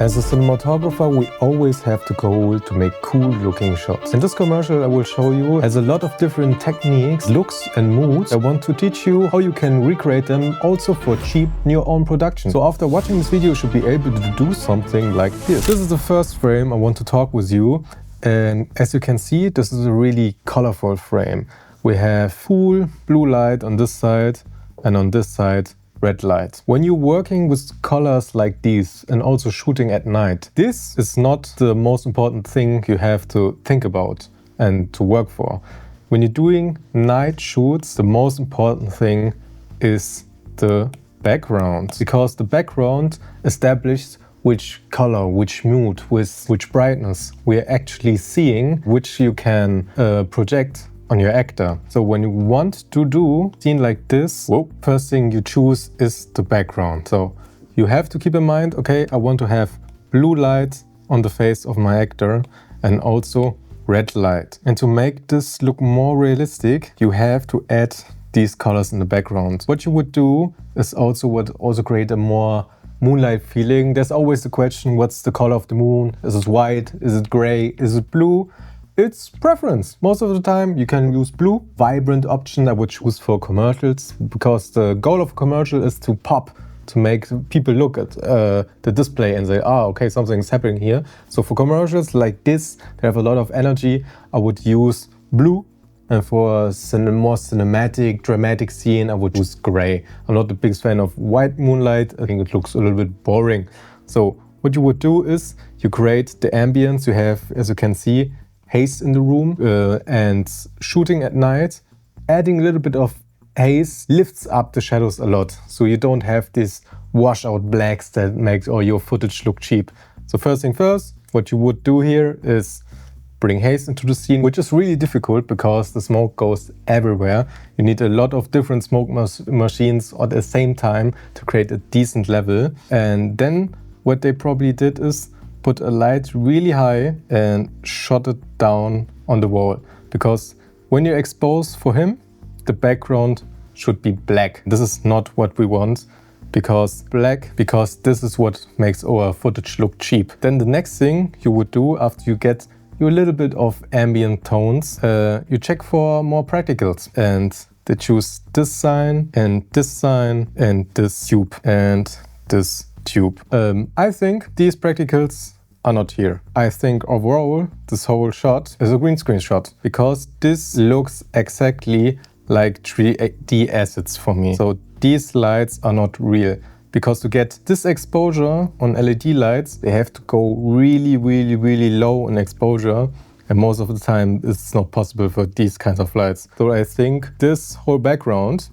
As a cinematographer, we always have the goal to make cool looking shots. In this commercial I will show you has a lot of different techniques, looks and moods. I want to teach you how you can recreate them also for cheap in your own production. So after watching this video you should be able to do something like this. This is the first frame I want to talk with you, and as you can see this is a really colorful frame. We have full blue light on this side and on this side red light. When you're working with colors like these and also shooting at night, this is not the most important thing you have to think about and to work for. When you're doing night shoots, the most important thing is the background, because the background establishes which color, which mood, with which brightness we are actually seeing, which you can project on your actor. So when you want to do a scene like this, first thing you choose is the background. So you have to keep in mind, okay, I want to have blue light on the face of my actor and also red light. And to make this look more realistic, you have to add these colors in the background. What you would do is also create a more moonlight feeling. There's always the question, what's the color of the moon? Is it white? Is it gray? Is it blue? It's preference. Most of the time you can use blue. Vibrant option I would choose for commercials, because the goal of a commercial is to pop, to make people look at the display and say, okay, something's happening here. So for commercials like this, they have a lot of energy, I would use blue. And for a more cinematic, dramatic scene, I would use gray. I'm not the biggest fan of white moonlight. I think it looks a little bit boring. So what you would do is you create the ambience. You have, as you can see, haze in the room, and shooting at night, adding a little bit of haze lifts up the shadows a lot. So you don't have these washout blacks that makes all your footage look cheap. So first thing first, what you would do here is bring haze into the scene, which is really difficult because the smoke goes everywhere. You need a lot of different smoke machines at the same time to create a decent level. And then what they probably did is put a light really high and shot it down on the wall, because when you expose for him, the background should be black. This is not what we want, because this is what makes our footage look cheap. Then the next thing you would do after you get your little bit of ambient tones, you check for more practicals, and they choose this sign and this tube and this tube. I think these practicals are not here. I think overall this whole shot is a green screen shot, because this looks exactly like 3D assets for me. So these lights are not real, because to get this exposure on LED lights, they have to go really, really, really low in exposure. And most of the time it's not possible for these kinds of lights. So I think this whole background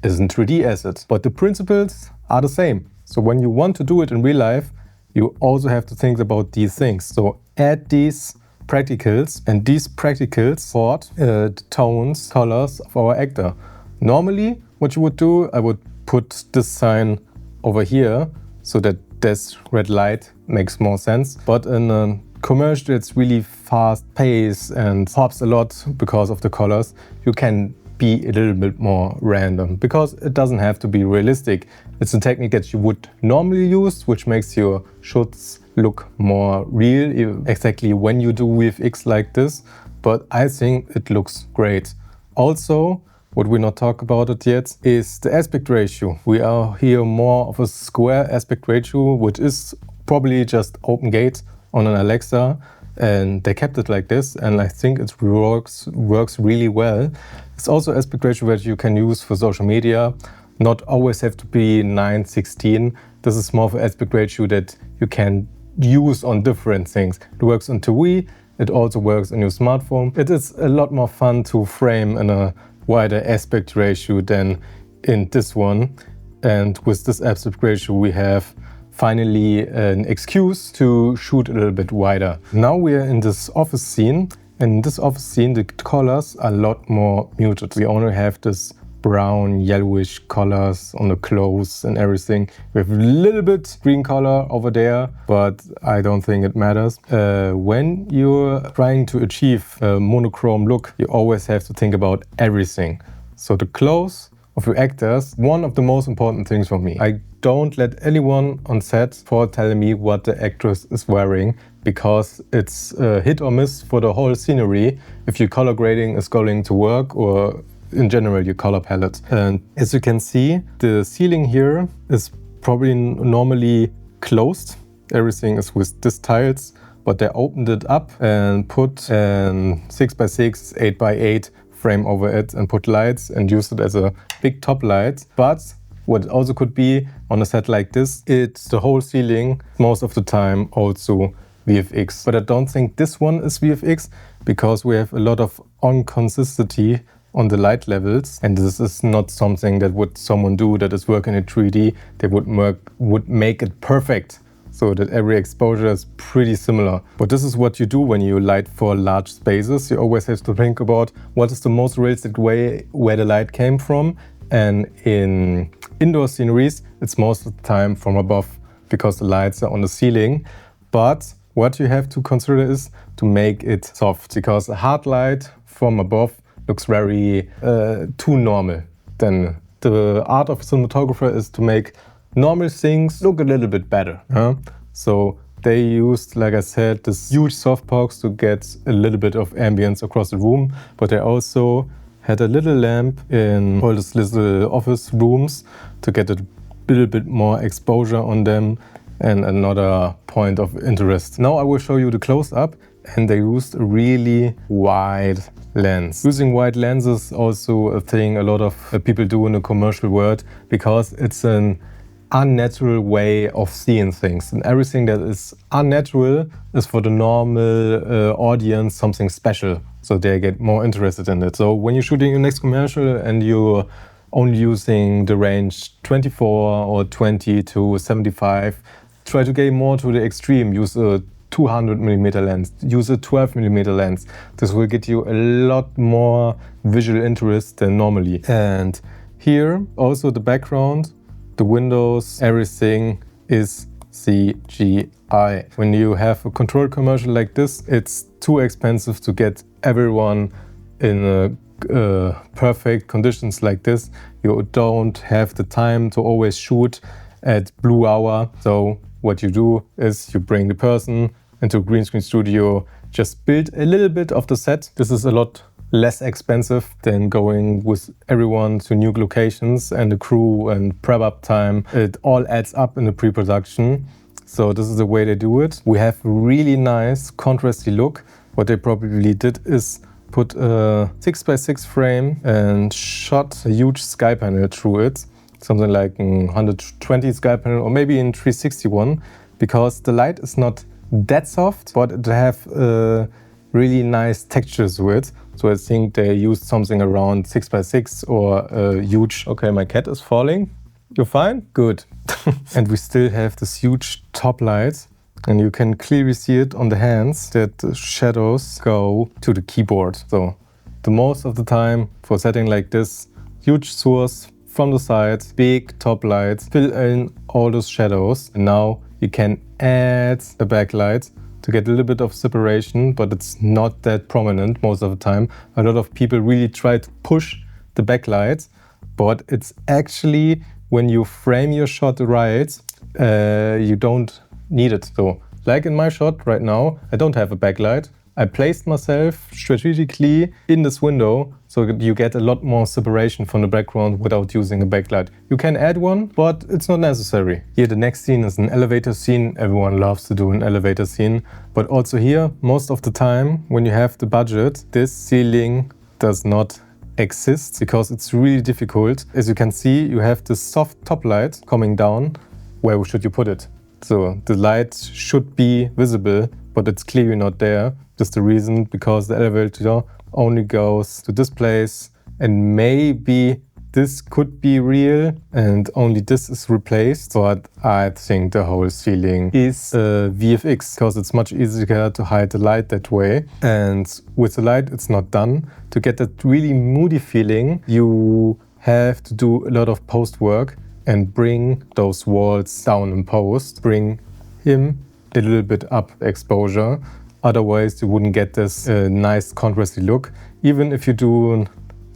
is a 3D asset, but the principles are the same. So when you want to do it in real life, you also have to think about these things. So add these practicals, and these practicals support the tones, colors of our actor. Normally, what you would do, I would put this sign over here so that this red light makes more sense. But in a commercial, it's really fast paced and pops a lot because of the colors. You can be a little bit more random, because it doesn't have to be realistic. It's a technique that you would normally use, which makes your shots look more real, exactly when you do VFX like this. But I think it looks great. Also, what we not talk about it yet is the aspect ratio. We are here more of a square aspect ratio, which is probably just open gate on an Alexa, and they kept it like this, and I think it works really well. It's also aspect ratio that you can use for social media. Not always have to be 9:16. This is more of an aspect ratio that you can use on different things. It works on TV, it also works on your smartphone. It is a lot more fun to frame in a wider aspect ratio than in this one. And with this aspect ratio we have finally an excuse to shoot a little bit wider. Now we are in this office scene, and in this office scene the colors are a lot more muted. We only have this brown, yellowish colors on the clothes and everything. We have a little bit green color over there, but I don't think it matters. When you're trying to achieve a monochrome look, you always have to think about everything. So the clothes of your actors, one of the most important things for me. I don't let anyone on set foretell me what the actress is wearing, because it's a hit or miss for the whole scenery if your color grading is going to work, or in general your color palette. And as you can see, the ceiling here is probably normally closed. Everything is with these tiles, but they opened it up and put a 6x6, 8x8 frame over it and put lights and used it as a big top light. But what it also could be on a set like this, it's the whole ceiling most of the time also VFX. But I don't think this one is VFX, because we have a lot of inconsistency on the light levels, and this is not something that would someone do that is working in 3D. They would make it perfect so that every exposure is pretty similar. But this is what you do when you light for large spaces. You always have to think about what is the most realistic way where the light came from. And in indoor sceneries, it's most of the time from above, because the lights are on the ceiling. But what you have to consider is to make it soft, because a hard light from above looks very too normal. Then the art of a cinematographer is to make normal things look a little bit better. So they used, like I said, this huge softbox to get a little bit of ambience across the room, but they also had a little lamp in all these little office rooms to get a little bit more exposure on them and another point of interest. Now I will show you the close-up, and they used a really wide lens. Using wide lenses is also a thing a lot of people do in the commercial world, because it's an unnatural way of seeing things, and everything that is unnatural is for the normal audience something special, so they get more interested in it. So when you're shooting your next commercial and you're only using the range 24 or 20 to 75, try to get more to the extreme. Use a 200mm lens, use a 12mm lens. This will get you a lot more visual interest than normally. And here also the background, the windows, everything is CGI. When you have a controlled commercial like this, it's too expensive to get everyone in perfect conditions like this. You don't have the time to always shoot at blue hour. So what you do is you bring the person into a green screen studio, just build a little bit of the set. This is a lot less expensive than going with everyone to new locations and the crew and prep up time. It all adds up in the pre-production. So this is the way they do it. We have a really nice contrasty look. What they probably did is put a 6x6 frame and shot a huge sky panel through it. Something like a 120 sky panel, or maybe in 361, because the light is not that soft, but it have really nice textures to it. So I think they used something around 6x6 or a huge... Okay, my cat is falling. You're fine? Good. And we still have this huge top light, and you can clearly see it on the hands that the shadows go to the keyboard. So the most of the time for setting like this, huge source from the side, big top lights, fill in all those shadows. And now you can add a backlight to get a little bit of separation, but it's not that prominent most of the time. A lot of people really try to push the backlight, but it's actually, when you frame your shot right, you don't need it. So, like in my shot right now, I don't have a backlight. I placed myself strategically in this window so that you get a lot more separation from the background without using a backlight. You can add one, but it's not necessary. Here the next scene is an elevator scene. Everyone loves to do an elevator scene. But also here, most of the time, when you have the budget, this ceiling does not exist because it's really difficult. As you can see, you have this soft top light coming down. Where should you put it? So the light should be visible, but it's clearly not there. That's the reason, because the elevator only goes to this place, and maybe this could be real and only this is replaced. But I think the whole ceiling is VFX, because it's much easier to hide the light that way. And with the light, it's not done. To get that really moody feeling, you have to do a lot of post work and bring those walls down in post, bring him a little bit up exposure. Otherwise, you wouldn't get this nice contrasty look. Even if you do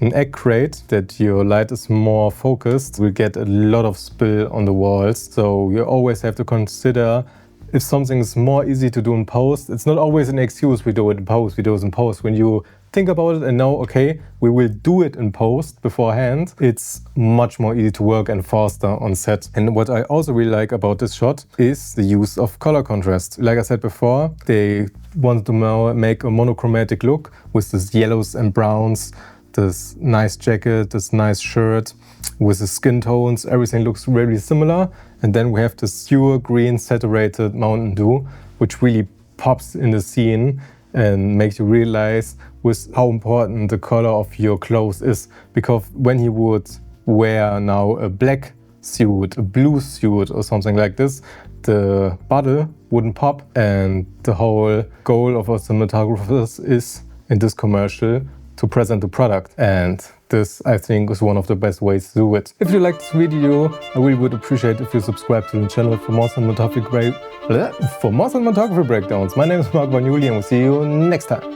an egg crate, that your light is more focused, will get a lot of spill on the walls. So you always have to consider if something is more easy to do in post. It's not always an excuse, we do it in post, we do it in post. When you think about it and know, okay, we will do it in post beforehand, it's much more easy to work and faster on set. And what I also really like about this shot is the use of color contrast. Like I said before, they wanted to make a monochromatic look with these yellows and browns, this nice jacket, this nice shirt, with the skin tones, everything looks really similar. And then we have this pure green saturated Mountain Dew, which really pops in the scene and makes you realize with how important the color of your clothes is. Because when he would wear now a black suit, a blue suit or something like this, the bottle wouldn't pop. And the whole goal of our cinematographers is, in this commercial, to present the product. And this, I think, is one of the best ways to do it. If you liked this video, I really would appreciate if you subscribe to the channel for more cinematography breakdowns. My name is Mark Vanuli and we'll see you next time.